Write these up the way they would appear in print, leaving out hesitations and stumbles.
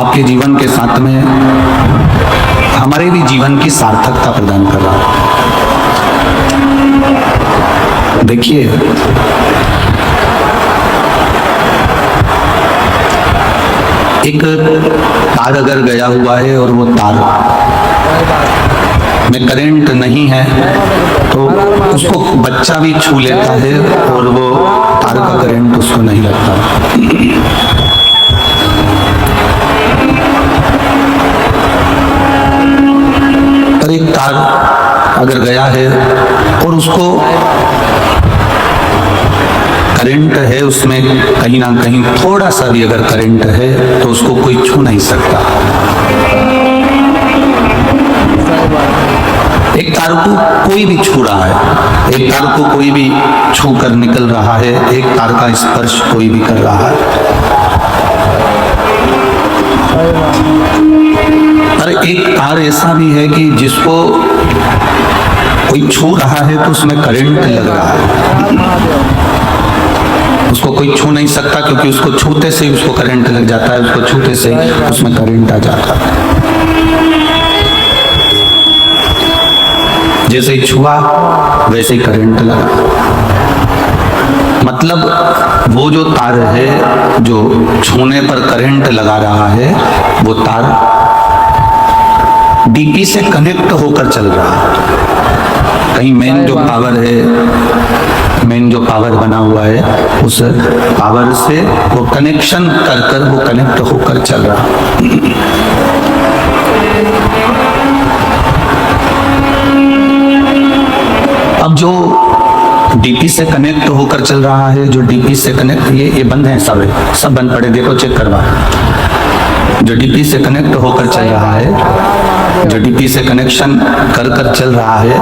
आपके जीवन के साथ में हमारे भी जीवन की सार्थकता प्रदान कर रहा है। देखिए, एक तार अगर गया हुआ है और वो तार में करंट नहीं है तो उसको बच्चा भी छू लेता है और वो तार का करंट उसको नहीं लगता। पर एक तार अगर गया है और उसको करंट है, उसमें कहीं ना कहीं थोड़ा सा भी अगर करंट है तो उसको कोई छू नहीं सकता। एक तार को कोई भी छू रहा है, एक तार को कोई भी छू कर निकल रहा है, एक तार का स्पर्श कोई भी कर रहा है। पर एक तार ऐसा भी है कि जिसको कोई छू रहा है तो उसमें करंट लग रहा है। उसको कोई छू नहीं सकता क्योंकि उसको छूते से ही उसको करंट लग जाता है, उसको छूते से ही उसमें करंट आ जाता है। जैसे ही छुआ वैसे ही करंट लगा। मतलब वो जो तार है जो छूने पर करंट लगा रहा है, वो तार डीपी से कनेक्ट होकर चल रहा है। कहीं मेन जो पावर है, मेन जो पावर बना हुआ है, उस पावर से वो कनेक्शन कर कर वो कनेक्ट होकर चल रहा है। अब जो डीपी से कनेक्ट होकर चल रहा है, जो डीपी से कनेक्ट, ये बंद है, सब बंद पड़े, देखो चेक करवा। जो डीपी से कनेक्ट होकर चल रहा है, जो डीपी से कनेक्शन कर कर चल रहा है,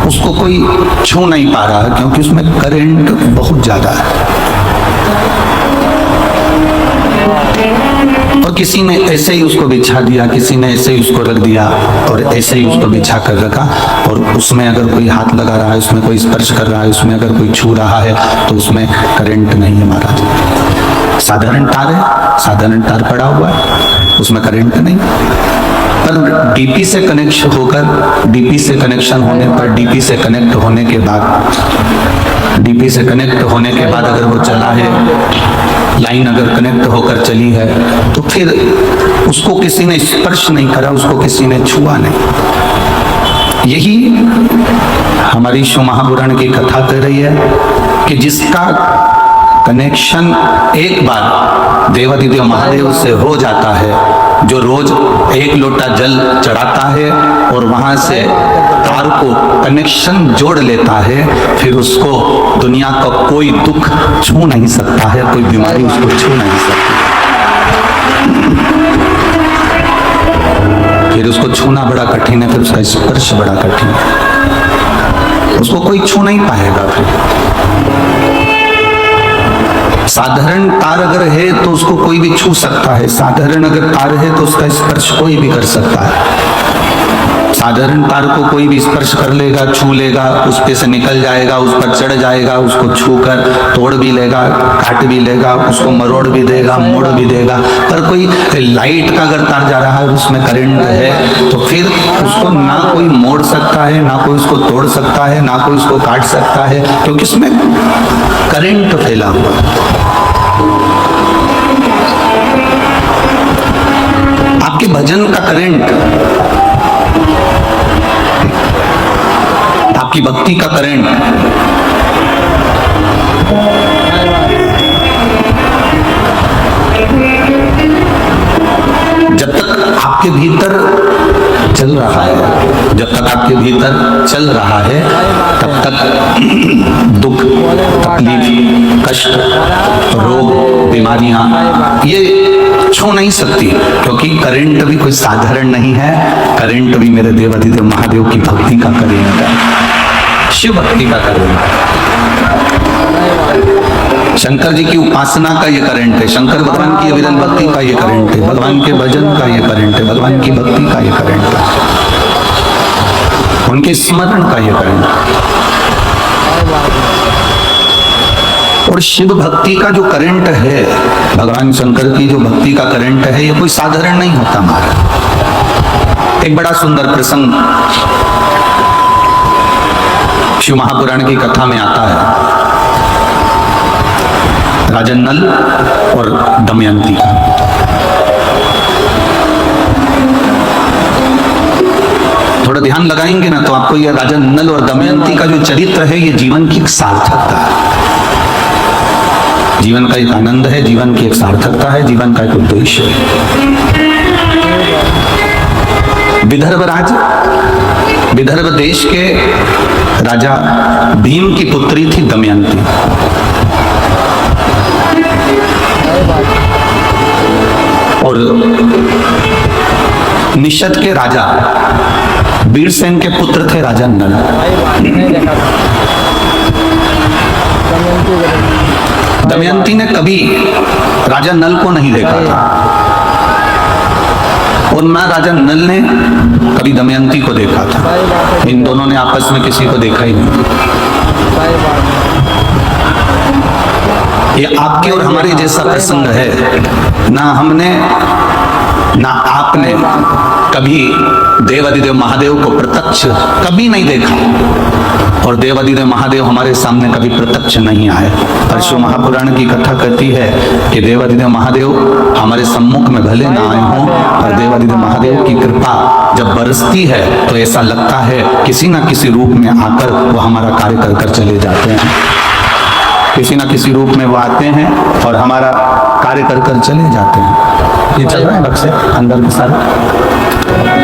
उसको कोई छू नहीं पा रहा है क्योंकि उसमें करंट बहुत ज्यादा है। और किसी ने ऐसे ही उसको बिछा दिया, किसी ने ऐसे ही उसको रख दिया और ऐसे ही उसको बिछा कर रखा, और उसमें अगर कोई हाथ लगा रहा है, उसमें कोई स्पर्श कर रहा है, उसमें अगर कोई छू रहा है तो उसमें करंट नहीं है महाराज। साधारण तार है, साधारण तार पड़ा हुआ है, उसमें करंट नहीं। पर डीपी से कनेक्शन होकर, डीपी से कनेक्शन होने पर, डीपी से कनेक्ट होने के बाद, डीपी से कनेक्ट होने के बाद अगर वो चला है, लाइन अगर कनेक्ट होकर चली है, तो फिर उसको किसी ने स्पर्श नहीं करा, उसको किसी ने छुआ नहीं। यही हमारी शिव महापुराण की कथा कह रही है कि जिसका कनेक्शन एक बार देवाधिदेव महादेव से हो जाता है, जो रोज एक लोटा जल चढ़ाता है और वहां से तार को कनेक्शन जोड़ लेता है, फिर उसको दुनिया का कोई दुख छू नहीं सकता है, कोई बीमारी उसको छू नहीं सकती। फिर उसको छूना बड़ा कठिन है, फिर उसका स्पर्श बड़ा कठिन है, उसको कोई छू नहीं पाएगा। फिर साधारण तार अगर है तो उसको कोई भी छू सकता है, साधारण अगर तार है तो उसका स्पर्श कोई भी कर सकता है। साधारण तार को कोई भी स्पर्श कर लेगा, छू लेगा, उस पे से निकल जाएगा, उस पर चढ़ जाएगा, उसको छू कर तोड़ भी लेगा, काट भी लेगा, उसको मरोड़ भी देगा, मोड़ भी देगा। पर कोई लाइट का अगर तार जा रहा है, उसमें करंट है, तो फिर उसको ना कोई मोड़ सकता है, ना कोई उसको तोड़ सकता है, ना कोई उसको काट सकता है, क्योंकि उसमें करंट फैला हुआ है। आपके भजन का करंट, आपकी भक्ति का करंट, जब तक आपके भीतर चल रहा है, जब तक आपके भीतर चल रहा है, तब तक दुख, तकलीफ, कष्ट, रोग, बीमारियां ये छू नहीं सकती, क्योंकि करंट भी कोई साधारण नहीं है। करंट भी मेरे देवाधिदेव महादेव की भक्ति का करंट है, शिव भक्ति का करंट है। शंकर जी की उपासना का ये करंट है, शंकर भगवान की अविरल भक्ति का ये करंट है, भगवान के भजन का ये करंट है, भगवान की भक्ति का ये करंट है, उनके स्मरण का ये करंट है। और शिव भक्ति का जो करंट है, भगवान शंकर की जो भक्ति का करंट है, ये कोई साधारण नहीं होता महाराज। एक बड़ा सुंदर प्रसंग शिव महापुराण की कथा में आता है, राजा नल और दमयंती का। थोड़ा ध्यान लगाएंगे ना तो आपको यह राजा नल और दमयंती का जो चरित्र है, ये जीवन की एक सार्थकता है, जीवन का एक आनंद है, जीवन की एक सार्थकता है, जीवन का एक उद्देश्य है। विदर्भ देश के राजा भीम की पुत्री थी दमयंती। और निषद के राजा वीरसेन के पुत्र थे राजा नल। दमयंती ने कभी राजा नल को नहीं देखा था और ना राजा नल ने कभी दमयंती को देखा था। इन दोनों ने आपस में किसी को देखा ही नहीं। ये आपके और हमारे जैसा प्रसंग है। ना हमने ना आपने कभी देवाधिदेव महादेव को प्रत्यक्ष कभी नहीं देखा और देवाधिदेव महादेव हमारे सामने कभी प्रत्यक्ष नहीं आए। पर शिव महापुराण की कथा कहती है कि देवाधिदेव महादेव हमारे सम्मुख में भले ना आए हों, पर देवाधिदेव महादेव की कृपा जब बरसती है तो ऐसा लगता है किसी ना किसी रूप में आकर वो हमारा कार्य कर कर चले जाते हैं। किसी ना किसी रूप में वो आते हैं और हमारा कार्य कर कर चले जाते हैं। ये चल रहा है बक्से अंदर के सारे,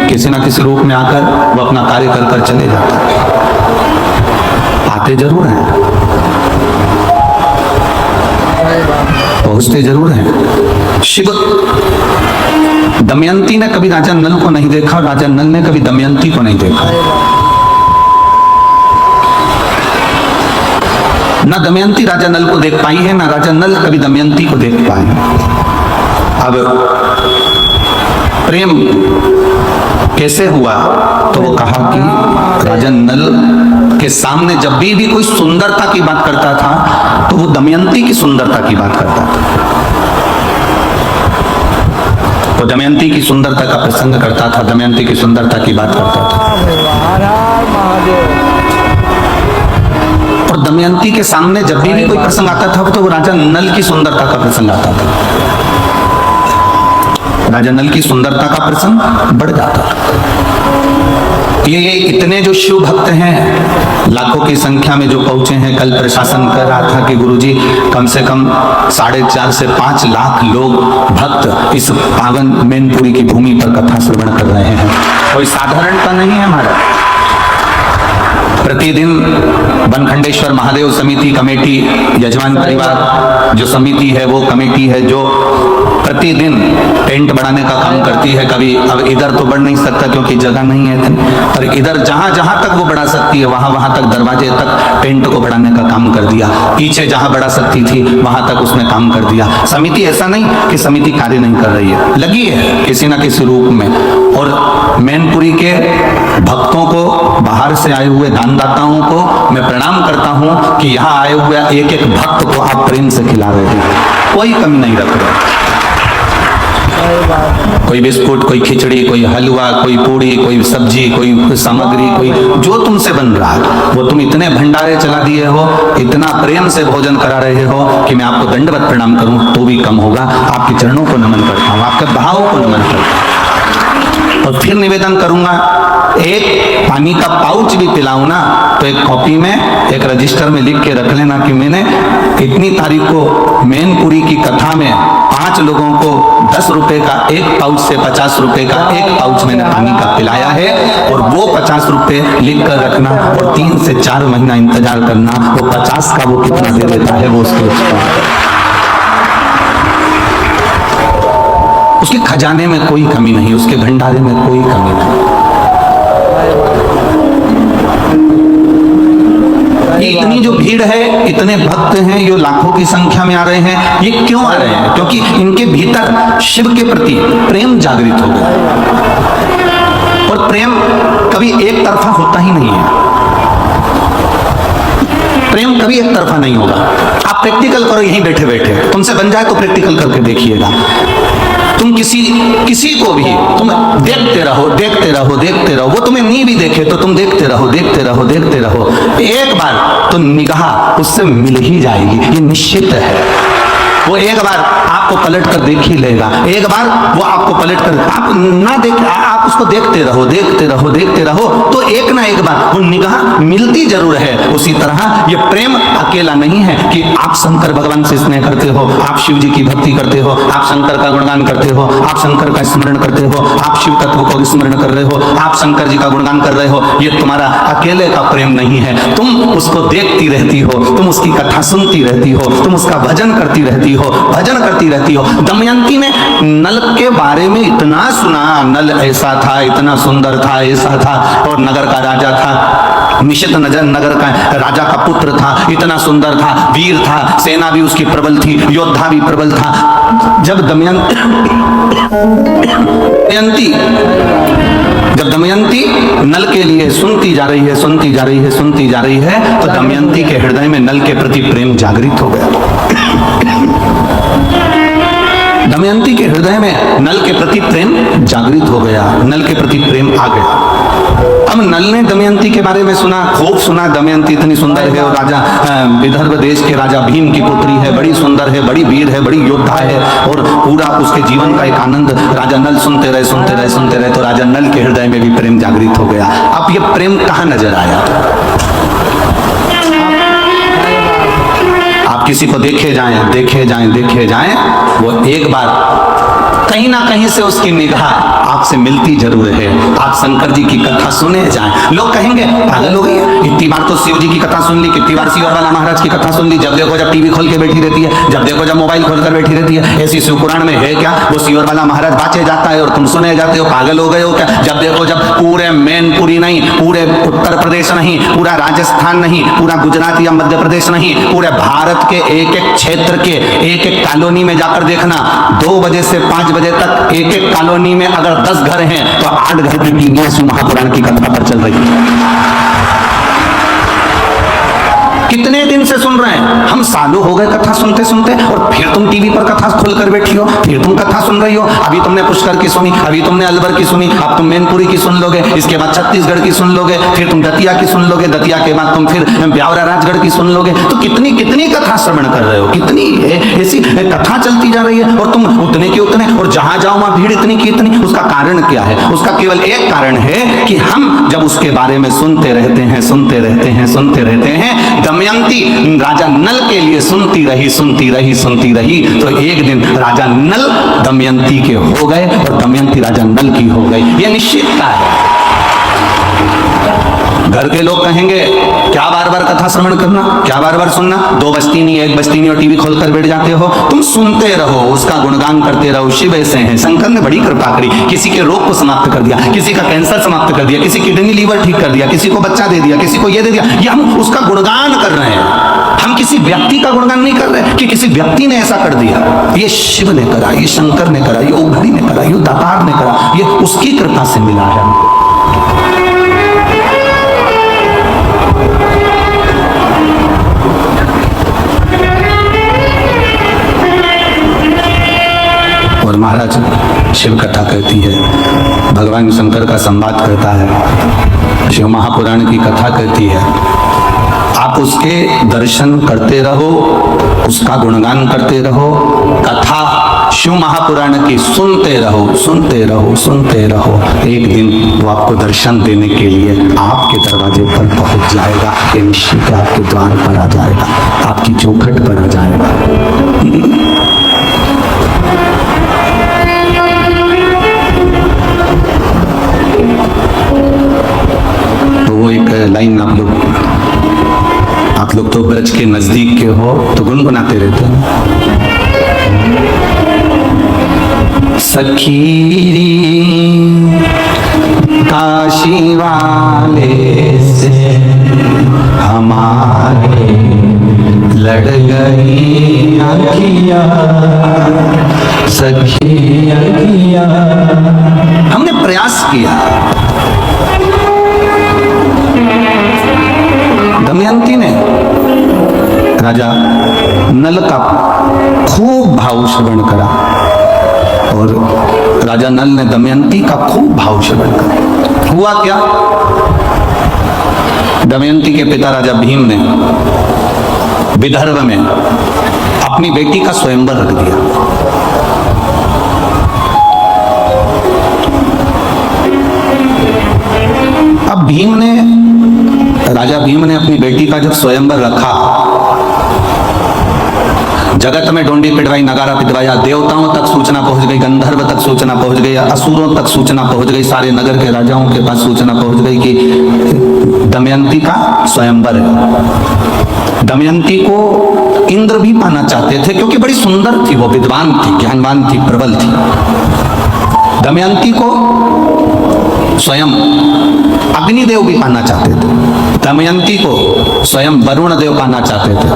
किसी ना किसी रूप में आकर वो अपना कार्य कर कर चले जाते हैं। आते जरूर हैं, पहुंचते जरूर हैं। शिव दमयंती ने कभी राजा नल को नहीं देखा, राजा नल ने कभी दमयंती को नहीं देखा। ना दमयंती राजा नल को देख पाई है, ना राजा नल कभी दमयंती को देख पाए। अब प्रेम कैसे हुआ तो वो कहा कि राजा नल के सामने जब भी कोई सुंदरता की बात करता था तो वो दमयंती की सुंदरता की बात करता था। वो दमयंती की सुंदरता का प्रसंग करता था, दमयंती की सुंदरता की बात करता था। और दमयंती के सामने जब भी कोई प्रसंग आता था तो वो राजा नल की सुंदरता का प्रसंग आता था। राजा नल की सुंदरता का प्रसंग बढ़ जाता था। ये इतने जो शिव भक्त हैं, लाखों की संख्या में जो पहुंचे हैं। कल प्रशासन कह रहा था कि गुरुजी कम से कम 4.5 से 5 लाख लोग भक्त इस पावन मैनपुरी की भूमि पर कथा श्रवण कर रहे हैं। कोई साधारणता नहीं है हमारा। प्रतिदिन बनखंडेश्वर महादेव समिति कमेटी, यजमान परिवार जो समिति है, वो कमेटी है जो प्रतिदिन टेंट बढ़ाने का काम करती है। कभी अब इधर तो बढ़ नहीं सकता क्योंकि जगह नहीं है इतनी, पर इधर जहां जहां तक वो बढ़ा सकती है वहां वहां तक दरवाजे तक टेंट को बढ़ाने का काम कर दिया। पीछे जहां बढ़ा सकती थी वहां तक उसने काम कर दिया। समिति ऐसा नहीं कि समिति कार्य नहीं कर रही है, लगी है किसी ना किसी रूप में। और मैनपुरी के भक्तों को, बाहर से आए हुए दानदाताओं को मैं प्रणाम करता हूं कि यहाँ आए हुए एक एक भक्त को आप प्रेम से खिला रहे हैं, कोई कमी नहीं रख रहे। कोई बिस्कुट, कोई खिचड़ी, कोई हलवा, कोई पूड़ी, कोई सब्जी, कोई सामग्री, कोई जो तुमसे बन रहा है वो तुम इतने भंडारे चला दिए हो, इतना प्रेम से भोजन करा रहे हो कि मैं आपको दंडवत प्रणाम करूं तो भी कम होगा। आपके चरणों को नमन करता हूं, आपके भाव को नमन करता हूं। और फिर निवेदन करूंगा, एक पानी का पाउच भी पिलाऊं ना तो एक कॉपी में, एक रजिस्टर में लिख के रख लेना कि मैंने इतनी तारीख को मैनपुरी की कथा में 5 लोगों को 10 रुपए का एक पाउच से 50 रुपए का एक पाउच मैंने पानी का पिलाया है। और वो 50 रुपए लिख कर रखना और 3 से 4 महीना इंतजार करना, वो 50 का वो कितना दे देता है वो उसके खजाने में कोई कमी नहीं, उसके भंडारे में कोई कमी नहीं। ये इतनी जो भीड़ है, इतने भक्त हैं, ये लाखों की संख्या में आ रहे हैं। ये क्यों आ रहे हैं? क्योंकि इनके भीतर शिव के प्रति प्रेम जागृत हो गया। और प्रेम कभी एक तरफा होता ही नहीं है। प्रेम कभी एक तरफा नहीं होगा। आप आप प्रैक्टिकल करो यहीं बैठे बैठे, तुमसे बन जाए तो प्रैक्टिकल करके देखिएगा। तुम किसी को भी तुम देखते रहो देखते रहो देखते रहो, वो तुम्हें नहीं भी देखे तो तुम देखते रहो देखते रहो देखते रहो, एक बार तो निगाह उससे मिल ही जाएगी, ये निश्चित है। वो एक बार आपको पलट कर देख ही लेगा, एक बार वो आपको पलट कर, आप ना देख, आप उसको देखते रहो देखते रहो देखते रहो, तो एक ना एक बार वो निगाह मिलती जरूर है। उसी तरह ये प्रेम अकेला नहीं है कि आप शंकर भगवान से स्नेह करते हो, आप शिव जी की भक्ति करते हो, आप शंकर का गुणगान करते हो, आप शंकर का स्मरण करते हो, आप शिव तत्व को स्मरण कर रहे हो, आप शंकर जी का गुणगान कर रहे हो, ये तुम्हारा अकेले का प्रेम नहीं है। तुम उसको देखती रहती हो, तुम उसकी कथा सुनती रहती हो, तुम उसका भजन करती रहती हो, भजन करती रहती हो। दमयंती ने नल के बारे में इतना सुना, नल ऐसा था, इतना सुंदर था, ऐसा था, और नगर का राजा था, निशित नगर का राजा का पुत्र था, इतना सुंदर था, वीर था, सेना भी उसकी प्रबल थी, योद्धा भी प्रबल था। जब दमयंती नल के लिए सुनती जा रही है, सुनती जा रही है, सुनती जा रही है, तो दमयंती के हृदय में नल के प्रति प्रेम जागृत हो गया। दमयंती के हृदय में नल के प्रति प्रेम जागृत हो गया, नल के प्रति प्रेम आ गया। अब नल ने दमयंती के बारे में सुना, खूब सुना, दमयंती इतनी सुंदर है, और राजा विदर्भ देश के राजा भीम की पुत्री है, बड़ी सुंदर है, बड़ी वीर है, बड़ी योद्धा है, और पूरा उसके जीवन का एक आनंद राजा नल सुनते रहे सुनते रहे सुनते रहे, तो राजा नल के हृदय में भी प्रेम जागृत हो गया। अब ये प्रेम कहाँ नजर आया? आप किसी को देखे जाएं देखे जाएं देखे जाएं, वो एक बार कहीं ना कहीं से उसकी निगाह आपसे मिलती जरूर है। आप शंकर जी की कथा सुने जाएं, लोग कहेंगे पागल हो गई है, इतनी बार तो शिव जी की कथा सुन ली, कितनी बार शिवर वाला महाराज की कथा सुन ली, जब देखो जब टीवी खोल के बैठी रहती है, जब देखो जब मोबाइल खोल कर बैठी रहती है, ऐसी शिव पुराण में है क्या? वो शिवर वाला महाराज बाचे जाता है और तुम सुने जाते हो, पागल हो गए हो क्या? जब देखो जब पूरे मैनपुरी नहीं, पूरे उत्तर प्रदेश नहीं, पूरा राजस्थान नहीं, पूरा गुजरात या मध्य प्रदेश नहीं, पूरे भारत के एक एक क्षेत्र के एक एक कॉलोनी में जाकर देखना, 2 बजे से 5 बजे तक एक एक कॉलोनी में अगर 10 घर हैं तो 8 घर की टीवियां शिव महापुराण की कथा पर चल रही है। कितने दिन से सुन रहे हैं हम, सालों हो गए कथा सुनते सुनते, और फिर तुम टीवी पर कथा खोलकर बैठी हो, फिर तुम कथा सुन रही हो। अभी तुमने पुष्कर की सुनी, अभी तुमने अलवर की सुनी, अब तुम मैनपुरी की सुन लोगे, इसके बाद छत्तीसगढ़ की सुन लोगे, फिर तुम दतिया की सुन लोगे, दतिया के बाद तुम फिर ब्यावरा राजगढ़ की सुन लोगे। तो कितनी कितनी कथा श्रवण कर रहे हो, कितनी ऐसी कथा चलती जा रही है, और तुम उतने के उतने, और जहां जाओ वहां भीड़ इतनी की इतनी। उसका कारण क्या है? उसका केवल एक कारण है कि हम जब उसके बारे में सुनते रहते हैं सुनते रहते हैं सुनते रहते हैं। दमयंती राजा नल के लिए सुनती रही सुनती रही सुनती रही, तो एक दिन राजा नल दमयंती के हो गए और दमयंती राजा नल की हो गई। यह निश्चितता है। घर के लोग कहेंगे क्या बार बार कथा श्रवण करना, क्या बार बार सुनना, 2 बजती नहीं 1 बजती नहीं और टीवी खोलकर बैठ जाते हो। तुम सुनते रहो, उसका गुणगान करते रहो। शिव ऐसे हैं, शंकर ने बड़ी कृपा करी, किसी के रोग को समाप्त कर दिया, किसी का कैंसर समाप्त कर दिया, किसी किडनी लीवर ठीक कर दिया, किसी को बच्चा दे दिया, किसी को ये दे दिया। ये हम उसका गुणगान कर रहे हैं, हम किसी व्यक्ति का गुणगान नहीं कर रहे कि किसी व्यक्ति ने ऐसा कर दिया। ये शिव ने करा, ये शंकर ने करा, ये ओघड़ी ने करा, ये दातार ने करा, ये उसकी कृपा से मिला है। और महाराज शिव कथा कहती है, भगवान शंकर का संवाद करता है, शिव महापुराण की कथा कहती है। आप उसके दर्शन करते रहो, उसका गुणगान करते रहो, कथा शिव महापुराण की सुनते रहो सुनते रहो सुनते रहो। एक दिन वो आपको दर्शन देने के लिए आपके दरवाजे पर पहुंच जाएगा, ये निश्चित आपके द्वार पर आ जाएगा, आपकी चौखट पर आ जाएगा। तो वो एक लाइन आप लोग तो ब्रज के नजदीक के हो तो गुनगुनाते रहते हैं। सखीरी काशी वाले से हमारे लड़ गई अखियां, सखी अखियां। हमने प्रयास किया, दमयंती ने राजा नल का खूब भाव श्रवण करा और राजा नल ने दमयंती का खूब भाव श्रवण करा। हुआ क्या, दमयंती के पिता राजा भीम ने विदर्भ में अपनी बेटी का स्वयंवर रख दिया। अब राजा भीम ने अपनी बेटी का जब स्वयंवर रखा, जगत में डोंडी पिटवाई, नगारा पिटवाया, देवताओं तक सूचना पहुंच गई, गंधर्व तक सूचना पहुंच गई, असुरों तक सूचना पहुंच गई, सारे नगर के राजाओं के पास सूचना पहुंच गई कि दमयंती का स्वयंवर है। दमयंती को इंद्र भी पाना चाहते थे क्योंकि बड़ी सुंदर थी, वो विद्वान थी, ज्ञानवान थी, प्रबल थी। दमयंती को स्वयं अग्निदेव भी पाना चाहते थे, दमयंती को स्वयं वरुण देव पाना चाहते थे,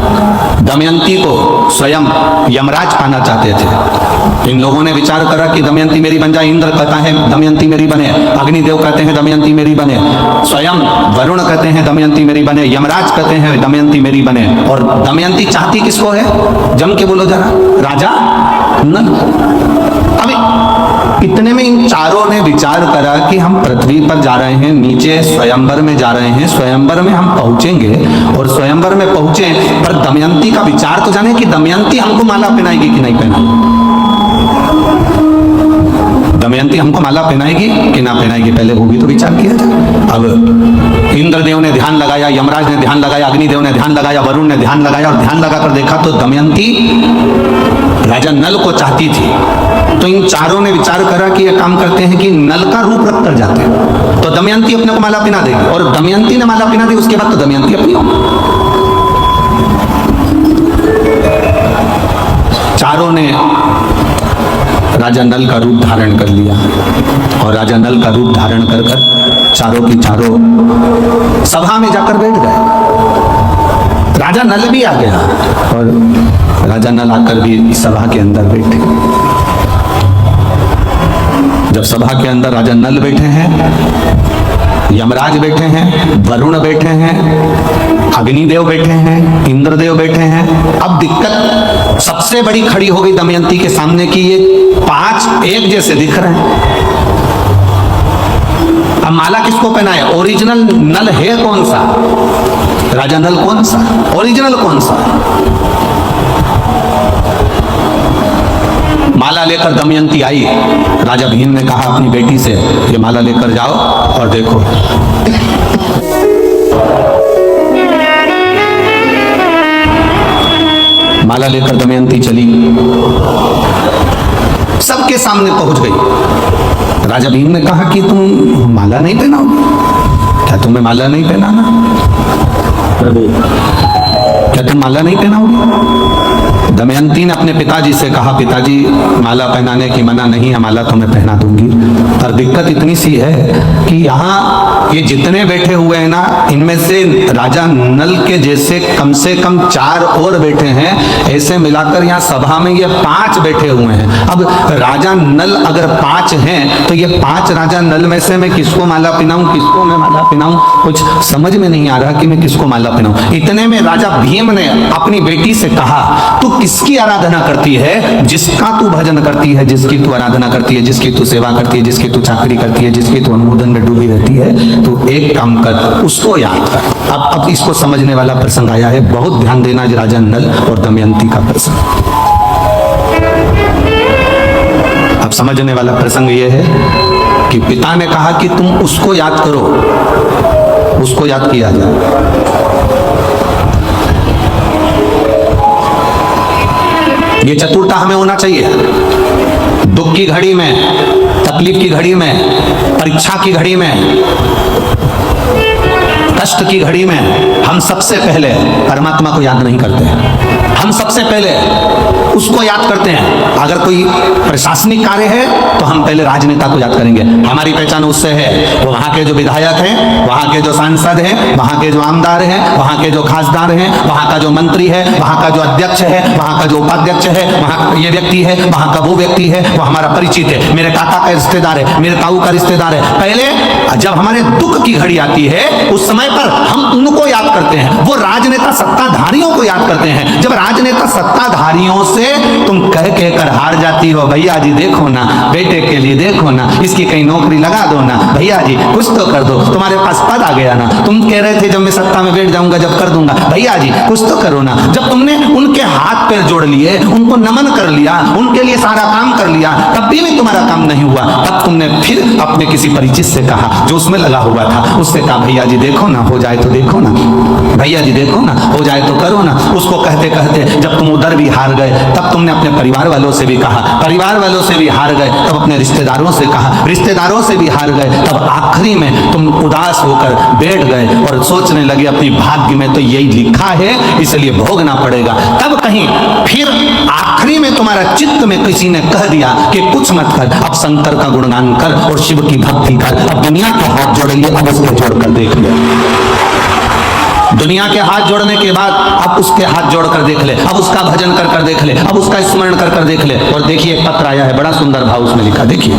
दमयंती को स्वयं यमराज पाना चाहते थे। इन लोगों ने विचार करा कि दमयंती मेरी बन जाए। इंद्र कहता है दमयंती मेरी बने, अग्निदेव कहते हैं दमयंती मेरी बने, स्वयं वरुण कहते हैं दमयंती मेरी बने, यमराज कहते हैं दमयंती मेरी बने। और दमयंती चाहती किसको है, जम के बोलो जरा, राजा नल। अभी इतने में इन चारों ने विचार करा कि हम पृथ्वी पर जा रहे हैं, नीचे स्वयंवर में जा रहे हैं, स्वयंवर में हम पहुंचेंगे और स्वयंवर में पहुंचे पर दमयंती का विचार तो जाने कि दमयंती हमको माला पहनाएगी कि नहीं पहनाएगी, दमयंती हमको माला पहनाएगी कि ना पहनाएगी, पहले वो भी तो विचार किया जाए। अब इंद्रदेव ने ध्यान लगाया, यमराज ने ध्यान लगाया, अग्निदेव ने ध्यान लगाया, वरुण ने ध्यान लगाया और ध्यान लगाकर देखा तो दमयंती राजा नल को चाहती थी। तो इन चारों ने विचार करा कि ये काम करते हैं कि नल का रूप रख कर जाते हैं, तो दमयंती अपने को माला पहना देगी। और दमयंती ने माला पहना दी, उसके बाद तो दमयंती अपनी होगी। चारों ने राजा नल का रूप धारण कर लिया और राजा नल का रूप धारण कर चारों की चारों सभा में जाकर बैठ गए। राजा नल भी आ गया और राजा नल आकर भी सभा के अंदर बैठे। जब सभा के अंदर राजा नल बैठे हैं, यमराज बैठे हैं, वरुण बैठे हैं, अग्निदेव बैठे हैं, इंद्रदेव बैठे हैं, अब दिक्कत सबसे बड़ी खड़ी हो गई दमयंती के सामने कि ये पांच एक जैसे दिख रहे हैं। अब माला किसको पहनाए, ओरिजिनल नल है कौन सा, राजा नल कौन सा, ओरिजिनल कौन सा। माला लेकर दमयंती आई, राजा भीम ने कहा अपनी बेटी से ये माला लेकर जाओ और देखो। माला लेकर दमयंती चली, सबके सामने पहुंच गई। राजा भीम ने कहा कि तुम माला नहीं पहनाओगे क्या, तुम्हें माला नहीं पहनाना, क्या तुम माला नहीं पहनाओगे। दमयंती ने अपने पिताजी से कहा पिताजी माला पहनाने की मना नहीं है, माला तो मैं पहना दूंगी, पर दिक्कत इतनी सी है कि यहाँ ये जितने बैठे हुए हैं ना, इनमें से राजा नल के जैसे कम से कम 4 और बैठे हैं, ऐसे मिलाकर यहाँ सभा में ये 5 बैठे हुए हैं। अब राजा नल अगर 5 हैं तो ये 5 राजा नल में से मैं किसको माला पहनाऊं, किसको मैं माला पहनाऊं, कुछ समझ में नहीं आ रहा कि मैं किसको माला पहनाऊं। इतने में राजा भीम ने अपनी बेटी से कहा तू किसकी आराधना करती है, जिसका तू भजन करती है, जिसकी तू आराधना करती है, जिसकी तू सेवा करती है, जिसकी तू चाकरी करती है, जिसकी तू अनुमोदन में डूबी रहती है, तो एक काम कर, उसको याद कर। अब इसको समझने वाला प्रसंग आया है, बहुत ध्यान देना, राजा नल और दमयंती का प्रसंग। अब समझने वाला प्रसंग यह है कि पिता ने कहा कि तुम उसको याद करो, उसको याद किया जाए। ये चतुरता हमें होना चाहिए। दुख की घड़ी में, तकलीफ की घड़ी में, परीक्षा की घड़ी में, कष्ट की घड़ी में हम सबसे पहले परमात्मा को याद नहीं करते हैं, हम सबसे पहले उसको याद करते हैं। अगर कोई प्रशासनिक कार्य है तो हम पहले राजनेता को याद करेंगे, हमारी पहचान उससे है। वो वहाँ के जो विधायक हैं, वहाँ के जो सांसद हैं, वहाँ के जो आमदार हैं, वहाँ के जो खासदार हैं, वहाँ का जो मंत्री है, वहाँ का जो अध्यक्ष है, वहाँ का जो उपाध्यक्ष है, वहाँ ये व्यक्ति है, वहाँ का वो व्यक्ति है, वो हमारा परिचित है, मेरे काका का रिश्तेदार है, मेरे ताऊ का रिश्तेदार है। पहले जब हमारे दुख की घड़ी आती है उस समय पर हम उनको याद करते हैं, वो राजनेता सत्ताधारियों को याद करते हैं। जब राजनेता सत्ताधारियों से तुम कह कर हार जाती हो, भैया जी देखो ना, बेटे के लिए देखो ना, इसकी कहीं नौकरी लगा दो ना, भैया जी कुछ तो कर दो, तुम्हारे पास पद आ गया ना, तुम कह रहे थे जब मैं सत्ता में बैठ जाऊंगा जब कर दूंगा, भैया जी कुछ तो करो ना। जब तुमने उनके हाथ पैर जोड़ लिए, उनको नमन कर लिया, उनके लिए सारा काम कर लिया, तब भी तुम्हारा काम नहीं हुआ, तब तुमने फिर अपने किसी परिचित से कहा जो उसमें लगा हुआ था, उससे कहा भैया जी देखो ना, हो जाए तो देखो ना, भैया जी देखो ना, हो जाए तो करो ना। उसको कहते कहते जब तुम उधर भी हार गए, तब तुमने अपने परिवार वालों से भी कहा, परिवार वालों से भी हार गए, तब अपने रिश्तेदारों से कहा, रिश्तेदारों से भी हार गए, तब आखिरी में तुम उदास होकर बैठ गए और सोचने लगे अपनी भाग्य में तो यही लिखा है, इसलिए भोगना पड़ेगा। तब कहीं फिर आखिरी में तुम्हारा चित्त में किसी ने कह दिया कि कुछ मत कर, अब शंकर का गुणगान कर और शिव की भक्ति कर, अब दुनिया के हाथ जोड़ लिए, अब उसको जोड़कर देख ले। दुनिया के हाथ जोड़ने के बाद अब उसके हाथ जोड़कर देख ले, अब उसका भजन कर कर देख ले, अब उसका स्मरण कर कर देख ले। और देखिए एक पत्र आया है, बड़ा सुंदर भाव उसमें लिखा, देखिए।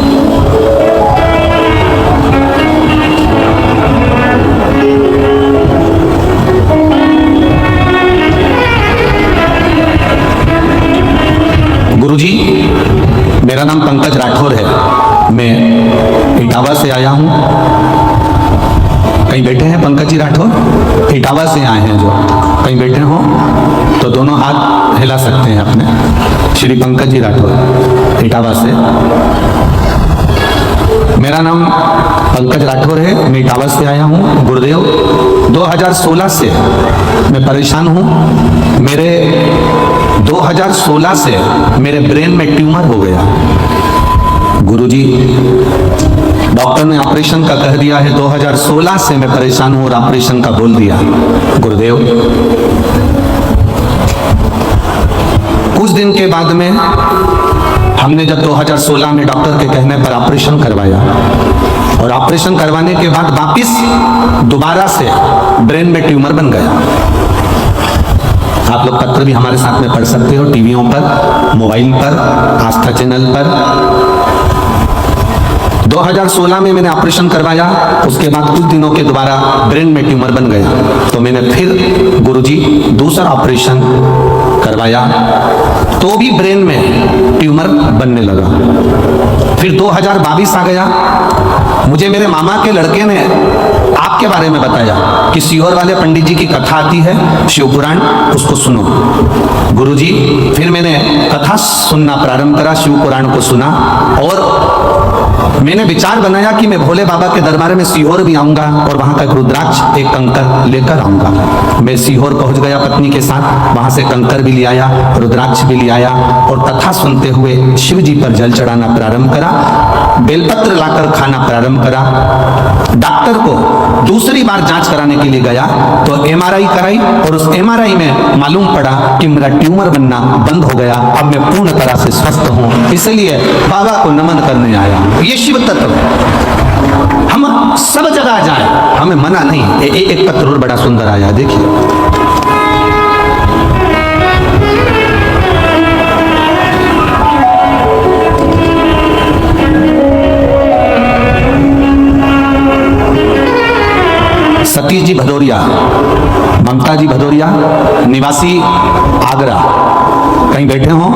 गुरुजी, मेरा नाम पंकज राठौर है, मैं इटावा से आया हूं। कहीं बैठे हैं पंकज जी राठौर? इटावा से आए हैं जो, कहीं बैठे हो तो दोनों हाथ हिला सकते हैं अपने। श्री पंकज जी राठौर इटावा से। मेरा नाम पंकज राठौर है, मैं इटावा से आया हूँ। गुरुदेव 2016 से मैं परेशान हूँ। मेरे 2016 से मेरे ब्रेन में ट्यूमर हो गया। गुरुजी, डॉक्टर ने ऑपरेशन का कह दिया है, 2016 से मैं परेशान हूं और ऑपरेशन का बोल दिया। गुरुदेव, कुछ दिन के बाद में हमने जब 2016 में डॉक्टर के कहने पर ऑपरेशन करवाया और ऑपरेशन करवाने के बाद वापिस दोबारा से ब्रेन में ट्यूमर बन गया। आप लोग पत्र भी हमारे साथ में पढ़ सकते हो, टीवियों पर, मोबाइल पर, आस्था चैनल पर। 2016 में मैंने ऑपरेशन करवाया, उसके बाद कुछ दिनों के दोबारा ब्रेन में ट्यूमर बन गया, तो मैंने फिर गुरुजी दूसरा ऑपरेशन करवाया, तो भी ब्रेन में ट्यूमर बनने लगा। फिर 2022 आ गया, मुझे मेरे मामा के लड़के ने आपके बारे में बताया कि सीहोर वाले पंडित जी की कथा आती है शिव पुराण, उसको सुनो। गुरुजी, फिर मैंने कथा सुनना प्रारंभ करा, शिव पुराण को सुना और मैंने विचार बनाया कि मैं भोले बाबा के दरबार में सीहोर भी आऊंगा और वहां का रुद्राक्ष एक कंकर लेकर आऊंगा। मैं सीहोर पहुंच गया पत्नी के साथ, वहां से कंकर भी ले आया, रुद्राक्ष भी ले आया और कथा सुनते हुए शिव जी पर जल चढ़ाना प्रारंभ करा, बेलपत्र लाकर खाना प्रारंभ करा। डॉक्टर को दूसरी बार जांच कराने के लिए गया तो एमआरआई कराई और उस एमआरआई में मालूम पड़ा कि मेरा ट्यूमर बनना बंद हो गया, अब मैं पूर्ण तरह से स्वस्थ हूं, इसलिए बाबा को नमन करने आया हूं। ये शिव तत्व है, हम सब जगह जाएं, हमें मना नहीं। एक पत्र और बड़ा सुंदर आया, देखिए। सतीश जी भदौरिया, ममता जी भदौरिया, निवासी आगरा, कहीं बैठे हो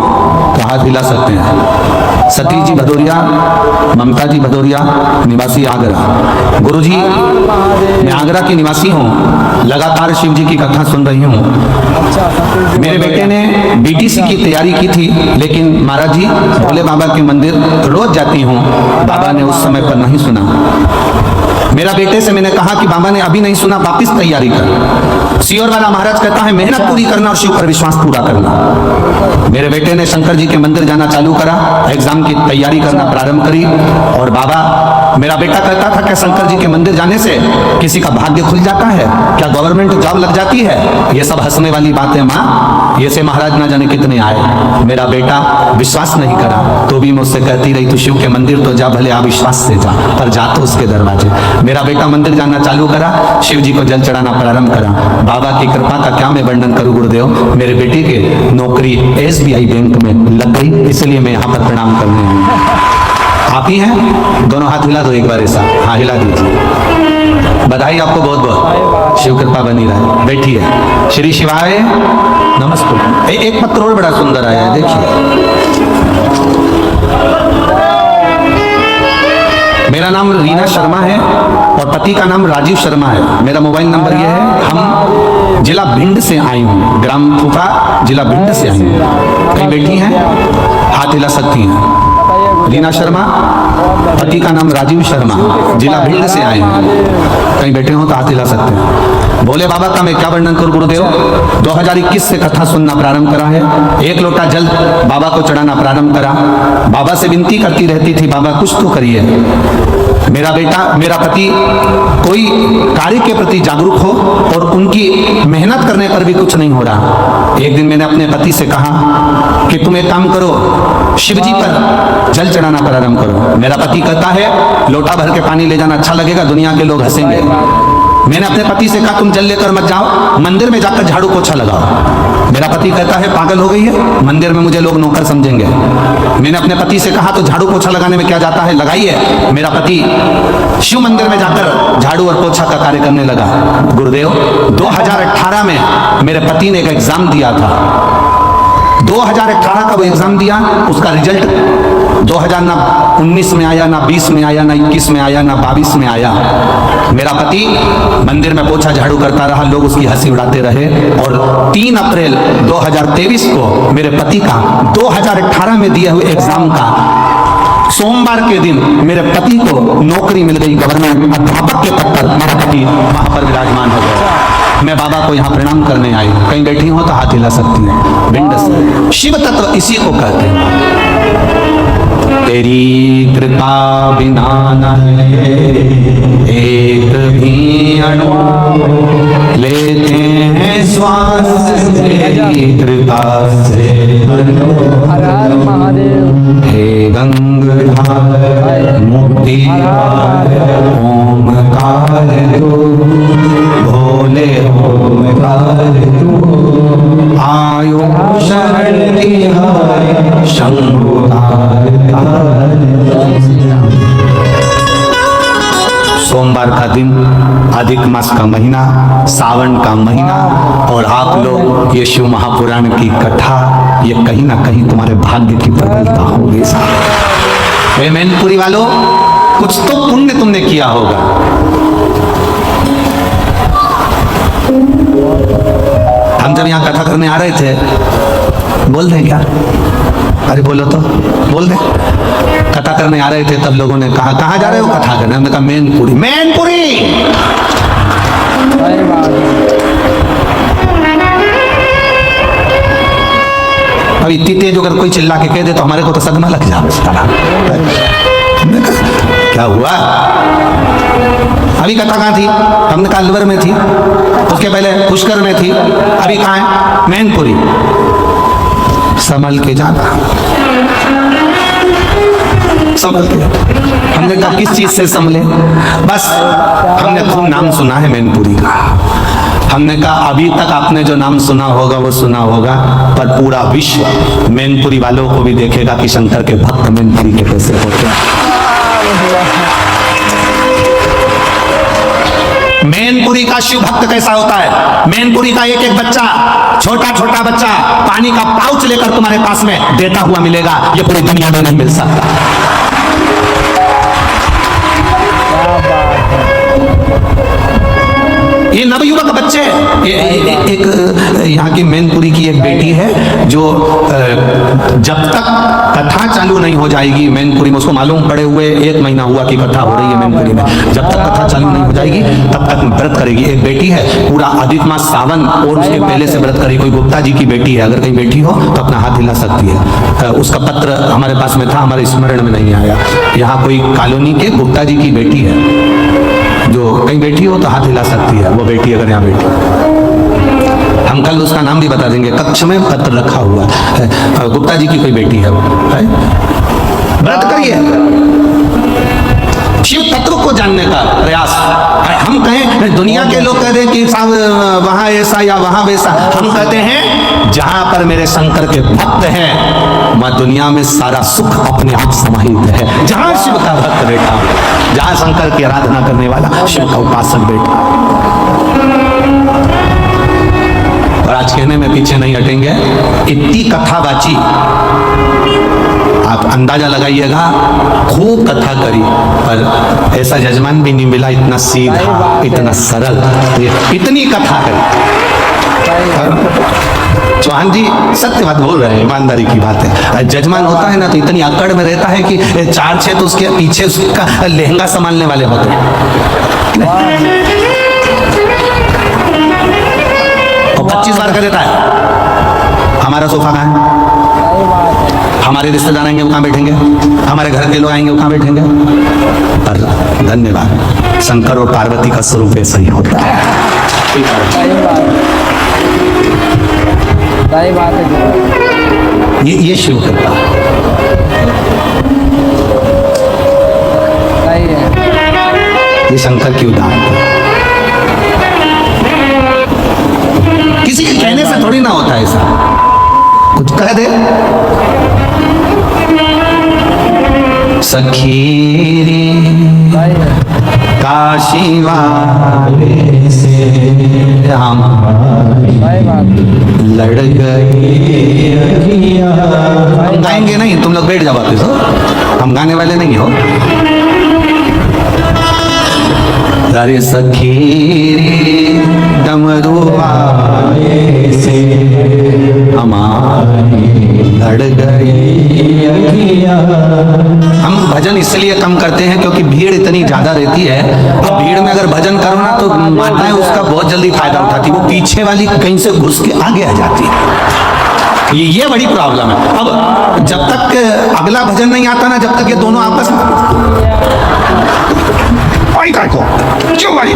तो हाथ हिला सकते हैं। सतीश जी भदौरिया, ममता जी भदौरिया, निवासी आगरा। गुरुजी, मैं आगरा की निवासी हूँ, लगातार शिव जी की कथा सुन रही हूँ। मेरे बेटे ने बीटीसी की तैयारी की थी, लेकिन महाराज जी भोले बाबा के मंदिर रोज जाती हूँ, बाबा ने उस समय पर नहीं सुना। मेरा बेटे से मैंने कहा कि बाबा ने अभी नहीं सुना, वापिस तैयारी कर। सीहोर वाला महाराज कहता है मेहनत पूरी करना और शिव पर विश्वास पूरा करना। मेरे बेटे ने शंकर जी के मंदिर जाना चालू करा, एग्जाम की तैयारी करना प्रारंभ करी और बाबा, मेरा बेटा कहता था कि शंकर जी के मंदिर जाने से किसी का भाग्य खुल जाता है, क्या गवर्नमेंट जॉब लग जाती है? ये सब हंसने वाली बातें माँ, ये से महाराज ना जाने कितने आए। मेरा बेटा विश्वास नहीं करा, तो भी मुझसे कहती रही तू शिव के मंदिर तो जा, भले अविश्वास से जा, पर जा तो उसके दरवाजे। मेरा बेटा मंदिर जाना चालू करा, शिव जी को जल चढ़ाना प्रारंभ करा। बाबा की कृपा का क्या मैं वर्णन करूं गुरुदेव, मेरे बेटे के नौकरी SBI बैंक में लग गई, इसलिए मैं यहाँ पर प्रणाम करने हूँ। आप ही हैं? दोनों हाथ हिला दो एक बार ऐसा, हाँ हिला दीजिए। बधाई आपको बहुत बहुत, शिव कृपा बनी रहे। बैठिए। श्री शिवाय नमस्ते। एक पत्र और बड़ा सुंदर आया है, देखिए। मेरा नाम रीना शर्मा है और पति का नाम राजीव शर्मा है। मेरा मोबाइल नंबर यह है। हम जिला भिंड से आई हूँ, ग्राम फूफा, जिला भिंड से आई हूँ। कहीं बैठी हैं, हाथ हिला सकती हैं। रीना शर्मा, पति का नाम राजीव शर्मा, जिला भिंड से आए हैं। कहीं बैठे हो तो हाथ हिला सकते हैं। भोले बाबा का मैं क्या वर्णन करूं गुरुदेव। 2021 से कथा सुनना प्रारंभ करा है। एक लोटा जल बाबा को चढ़ाना प्रारंभ करा। बाबा से विनती करती रहती थी, बाबा कुछ तो करिए। मेरा बेटा, मेरा पति कोई कार्य के प्रति जागरूक हो और उनकी मेहनत करने पर भी कुछ नहीं हो रहा। एक दिन मैंने अपने पति से कहा कि तुम एक काम करो, शिव जी पर जल चढ़ाना प्रारंभ करो। मेरा पति कहता है लोटा भर के पानी ले जाना अच्छा लगेगा, दुनिया के लोग हंसेंगे। मैंने अपने पति से कहा तुम जल लेकर मत जाओ, मंदिर में जाकर झाड़ू पोछा लगाओ। मेरा पति कहता है पागल हो गई है, मंदिर में मुझे लोग नौकर समझेंगे। मैंने अपने पति से कहा तो झाड़ू पोछा लगाने में क्या जाता है, लगाइए। मेरा पति शिव मंदिर में जाकर झाड़ू और पोछा का कार्य करने लगा। गुरुदेव, 2018 में मेरे पति ने एक एग्जाम दिया था। 2018 का वो एग्जाम दिया, उसका रिजल्ट 2019 में आया, ना 20 में आया, ना 21 में आया, ना 22 में आया। मेरा पति मंदिर में पोछा झाड़ू करता रहा, लोग उसकी हंसी उड़ाते रहे। और 3 अप्रैल 2023 को मेरे पति का 2018 में दिए हुए एग्जाम का सोमवार के दिन मेरे पति को नौकरी मिल गई, गवर्नमेंट अध्यापक के पद पर मेरा पति वहां पर विराजमान हो गया। मैं बाबा को यहाँ प्रणाम करने आई। कहीं बैठी हो तो हाथ हिला सकती है। भिंड से। शिव तत्व इसी को कहते हैं। तेरी कृपा बिना न एक भी अणु लेते हैं श्वास, तेरी कृपा से हर हर महादेव। हे गंगाधर मुक्ति ओमकार तू, भोले ओमकार तू, आयु शक्ति है शंभुधार। सोमवार का दिन, अधिक मास का महीना, सावन का महीना, और आप लोग ये शिव महापुराण की कथा, ये कहीं ना कहीं तुम्हारे भाग्य की प्रबलता होगी। ए मैनपुरी वालों, कुछ तो पुण्य तुमने किया होगा। हम जब यहाँ कथा करने आ रहे थे, बोल दें क्या? अरे बोलो तो, बोल दे। कथा करने आ रहे थे तब लोगों ने कहा कहाँ जा रहे हो कथा करने? हमने कहा मैनपुरी। मैनपुरी अब इतनी तेज अगर कोई चिल्ला के कह दे तो हमारे को तो सदमा लग जाता। क्या हुआ? अभी कथा कहाँ थी? हमने कहा अलवर में थी, उसके पहले पुष्कर में थी, अभी कहाँ है? मैनपुरी। संभल के जाना, संभल के। हमने कहा किस चीज से संभले? बस हमने खूब नाम सुना है मैनपुरी का। हमने कहा अभी तक आपने जो नाम सुना होगा वो सुना होगा, पर पूरा विश्व मैनपुरी वालों को भी देखेगा कि शंकर के भक्त मैनपुरी के कैसे होते हैं। मैनपुरी का शिव भक्त कैसा होता है? मैनपुरी का एक एक बच्चा, छोटा छोटा बच्चा पानी का पाउच लेकर तुम्हारे पास में देता हुआ मिलेगा। ये पूरी दुनिया में नहीं मिल सकता। ये नवयुवक बच्चे, एक यहाँ की मैनपुरी की एक बेटी है जो जब तक कथा चालू नहीं हो जाएगी मैनपुरी में, उसको मालूम पड़े हुए 1 महीना हुआ कि कथा हो रही है मैनपुरी में, जब तक कथा चालू नहीं हो जाएगी तब तक व्रत करेगी। एक बेटी है पूरा अधिक मास सावन और उसके पहले से व्रत करेगी। कोई गुप्ता जी की बेटी है, अगर कहीं बैठी हो तो अपना हाथ हिला सकती है। उसका पत्र हमारे पास में था, हमारे स्मरण में नहीं आया। यहाँ कोई कॉलोनी के गुप्ता जी की बेटी है, जो कहीं बैठी हो तो हाथ हिला सकती है वो बेटी, अगर यहाँ बैठी। हम कल उसका नाम भी बता देंगे, कक्ष में पत्र रखा हुआ है। गुप्ता जी की कोई बेटी है वो, व्रत करिए। शिव तत्व को जानने का प्रयास। हम कहें दुनिया के लोग कहते हैं कि साहब वहां ऐसा या वहां वैसा, हम कहते हैं जहां पर मेरे शंकर के भक्त हैं वहां दुनिया में सारा सुख अपने आप समाहित है। जहां शिव का भक्त बैठा, जहां शंकर की आराधना करने वाला, शिव का उपासक बैठा। और आज कहने में पीछे नहीं हटेंगे, इतनी कथावाची आप अंदाजा लगाइएगा, खूब कथा करी पर ऐसा जजमान भी नहीं मिला इतना सीधा, इतना सरल, इतनी कथा करी। चौहान जी सत्य बात बोल रहे हैं, ईमानदारी की बात है। जजमान होता है ना तो इतनी अकड़ में रहता है कि 4-6 तो उसके पीछे उसका लहंगा संभालने वाले होते हैं। और 25 बार कर देता है हमारा सोफा कहाँ है, हमारे रिश्तेदार आएंगे वो कहाँ बैठेंगे, हमारे घर के लोग आएंगे वो कहाँ बैठेंगे। पर धन्यवाद, शंकर और पार्वती का स्वरूप ऐसा ही होता है। सही बात है। ये शिव कृपा सही है, ये शंकर की उदाहरण। किसी के कहने से थोड़ी ना होता है ऐसा, कुछ कह दे। सखी रे सही है। काशी वाले से हम सही बात। लड़ गए। हम गाएंगे नहीं, तुम लोग बैठ जाओ वापस हो, हम गाने वाले नहीं हो। अरे सखी रे डमरू वाले से हमारी लड़ गई। हम भजन इसलिए कम करते हैं क्योंकि भीड़ इतनी ज्यादा रहती है। अब भीड़ में अगर भजन करो ना तो माताएं उसका बहुत जल्दी फायदा उठाती, वो पीछे वाली कहीं से घुस के आगे आ जाती है। ये बड़ी प्रॉब्लम है। अब जब तक अगला भजन नहीं आता ना, जब तक ये दोनों आपस में क्यों भाई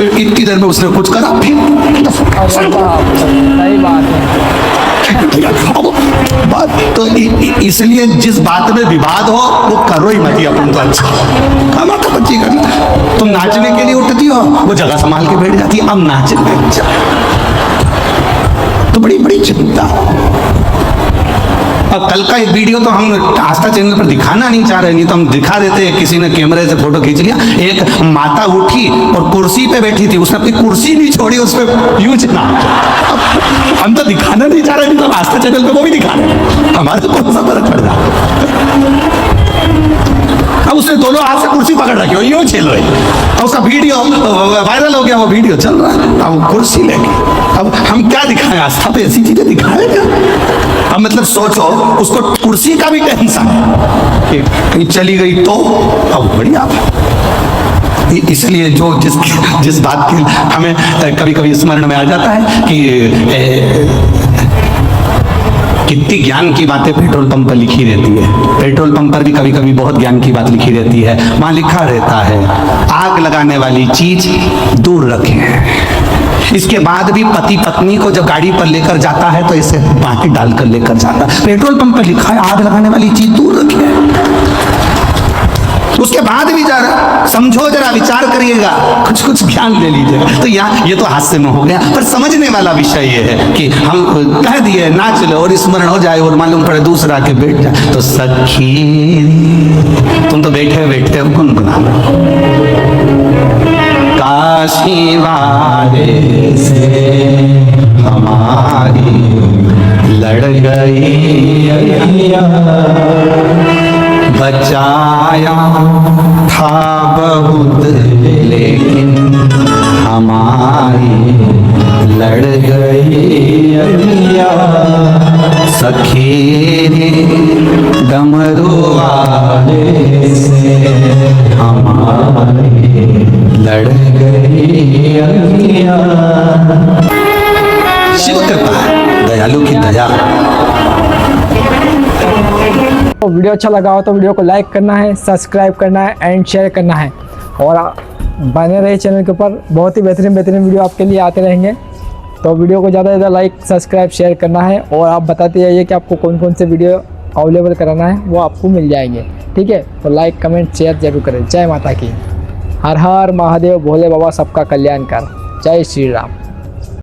इतनी देर में उसने कुछ करा, फिर सही बात है। बात तो इसलिए जिस बात में विवाद हो वो करो ही मत, अपन तो अच्छा हम तो बच्ची करना। तुम नाचने के लिए उठती हो, वो जगह संभाल के बैठ जाती है, अब नाचने तो बड़ी बड़ी चिंता। अब कल का एक वीडियो तो हम आस्था चैनल पर दिखाना नहीं चाह रहे, नहीं तो हम दिखा देते। किसी ने कैमरे से फोटो खींच लिया, एक माता उठी और कुर्सी पे बैठी थी, उसने अपनी कुर्सी नहीं छोड़ी, उस पर यूज ना। हम तो दिखाना नहीं चाह रहे, नहीं तो आस्था चैनल पे वो भी दिखा रहे, हमारे तो कौन सा फर्क पड़ रहा। अब उसने दोनों हाथ से कुर्सी पकड़ रखी हो, यूं खेल रही, और उसका वीडियो वायरल हो गया, वो वीडियो चल रहा है। अब कुर्सी लेके अब हम क्या दिखाएं, आस्था पे ऐसी चीजें दिखाएं क्या? अब मतलब सोचो, उसको कुर्सी का भी टेंशन है कि कहीं चली गई तो। अब बढ़िया, इसलिए जो जिस बात की हमें कभी कभी स्मरण में आ जाता है कि कितनी ज्ञान की बातें पेट्रोल पंप पर लिखी रहती है। पेट्रोल पंप पर भी कभी कभी बहुत ज्ञान की बात लिखी रहती है। वहां लिखा रहता है, आग लगाने वाली चीज दूर रखें। इसके बाद भी पति पत्नी को जब गाड़ी पर लेकर जाता है तो इसे बाकी डालकर लेकर जाता है। पेट्रोल पंप पर लिखा है आग लगाने वाली चीज दूर रखें। उसके बाद भी जरा समझो, जरा विचार करिएगा, कुछ कुछ ज्ञान ले लीजिएगा। तो ये तो हास्य में हो गया, पर समझने वाला विषय ये है कि हम कह दिए नाच लो और स्मरण हो जाए और मालूम पड़े दूसरा के बैठ जाए तो सखी तुम तो बैठे बैठे हो गुनगुना काशी वाले से हमारी लड़ गई। बचाया था बहुत लेकिन हमारी लड़ गई अलिया। सखी रे डमरू वाले से हमारी लड़ गई अलिया। शिव कृपा, दयालु की दया। तो वीडियो अच्छा लगा हो तो वीडियो को लाइक करना है, सब्सक्राइब करना है एंड शेयर करना है, और बने रहे चैनल के ऊपर, बहुत ही बेहतरीन वीडियो आपके लिए आते रहेंगे। तो वीडियो को ज़्यादा से ज़्यादा लाइक, सब्सक्राइब, शेयर करना है, और आप बताते जाइए कि आपको कौन कौन से वीडियो अवेलेबल कराना है वो आपको मिल जाएंगे। ठीक है, तो लाइक कमेंट शेयर जरूर करें। जय माता की। हर हर महादेव, भोले बाबा सबका कल्याण कर। जय श्री राम।